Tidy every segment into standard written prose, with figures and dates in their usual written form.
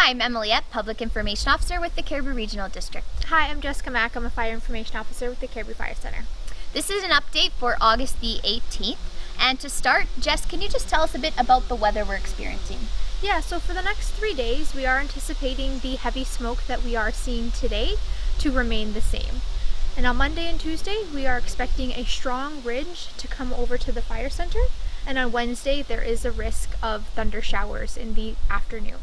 Hi, I'm Emiliette, Public Information Officer with the Cariboo Regional District. Hi, I'm Jessica Mack. I'm a Fire Information Officer with the Cariboo Fire Center. This is an update for August the 18th. And to start, Jess, can you just tell us a bit about the weather we're experiencing? Yeah, so for the next 3 days, we are anticipating the heavy smoke that we are seeing today to remain the same. And on Monday and Tuesday, we are expecting a strong ridge to come over to the fire center. And on Wednesday, there is a risk of thunder showers in the afternoon.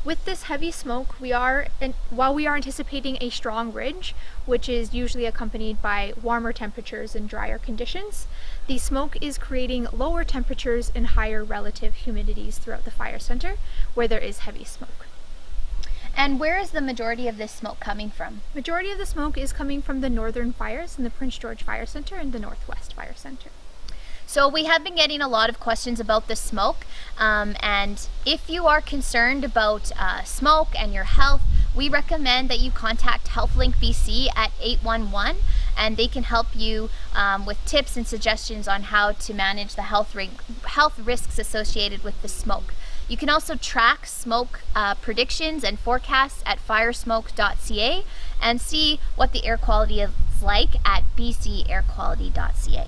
With this heavy smoke, while we are anticipating a strong ridge, which is usually accompanied by warmer temperatures and drier conditions, the smoke is creating lower temperatures and higher relative humidities throughout the fire center, where there is heavy smoke. And where is the majority of this smoke coming from? Majority of the smoke is coming from the northern fires in the Prince George Fire Center and the Northwest Fire Center. So we have been getting a lot of questions about the smoke, and if you are concerned about smoke and your health, we recommend that you contact HealthLink BC at 811, and they can help you with tips and suggestions on how to manage the health risks associated with the smoke. You can also track smoke predictions and forecasts at firesmoke.ca and see what the air quality is like at bcairquality.ca.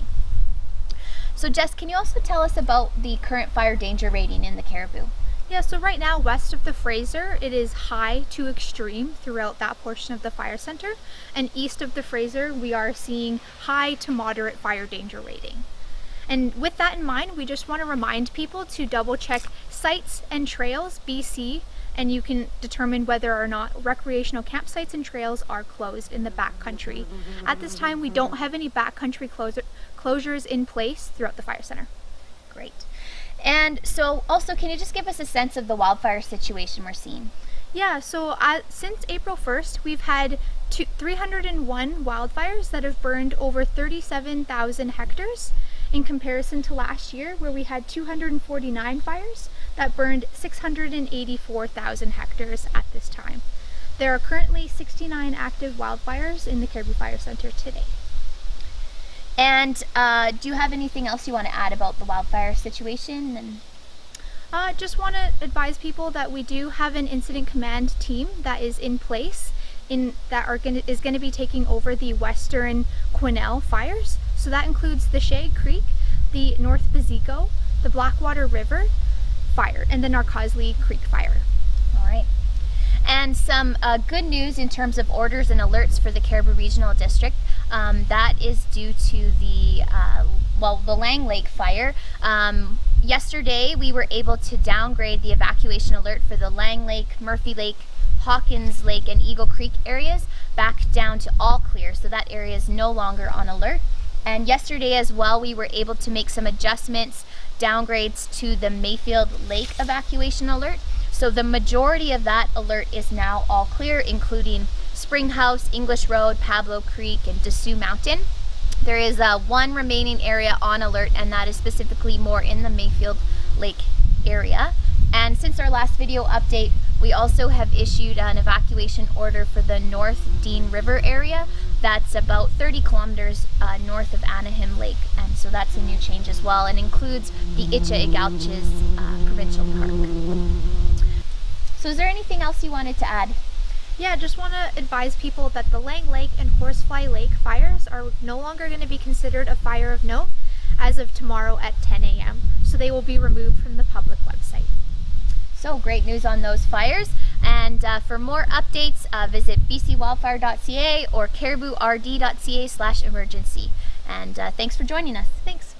So Jess, can you also tell us about the current fire danger rating in the Cariboo? Yeah, so right now west of the Fraser, it is high to extreme throughout that portion of the fire center. And east of the Fraser, we are seeing high to moderate fire danger rating. And with that in mind, we just want to remind people to double check Sites and Trails BC, and you can determine whether or not recreational campsites and trails are closed in the backcountry. At this time, we don't have any backcountry closures in place throughout the fire center. Great. And so also, can you just give us a sense of the wildfire situation we're seeing? Yeah, so since April 1st, we've had 301 wildfires that have burned over 37,000 hectares in comparison to last year, where we had 249 fires that burned 684,000 hectares at this time. There are currently 69 active wildfires in the Cariboo Fire Center today. And do you have anything else you want to add about the wildfire situation? Just want to advise people that we do have an incident command team that is in place is going to be taking over the western Quesnel fires. So that includes the Shag Creek, the North Baezaeko, the Blackwater River fire, and the Narcosli Creek fire. All right. And some good news in terms of orders and alerts for the Cariboo Regional District. That is due to the Lang Lake fire. Yesterday, we were able to downgrade the evacuation alert for the Lang Lake, Murphy Lake, Hawkins Lake, and Eagle Creek areas back down to all clear. So that area is no longer on alert. And yesterday as well, we were able to make some adjustments, downgrades to the Mayfield Lake evacuation alert. So the majority of that alert is now all clear, including Spring House, English Road, Pablo Creek, and Dessous Mountain. There is one remaining area on alert, and that is specifically more in the Mayfield Lake area. And since our last video update, we also have issued an evacuation order for the North Dean River area. That's about 30 kilometers north of Anaheim Lake, and so that's a new change as well, and includes the Itcha-Igualches Provincial Park. So is there anything else you wanted to add? Yeah, just want to advise people that the Lang Lake and Horsefly Lake fires are no longer going to be considered a fire of note as of tomorrow at 10 a.m. So they will be removed from the public website. So great news on those fires. And for more updates, visit bcwildfire.ca or cariboord.ca/emergency. And thanks for joining us. Thanks.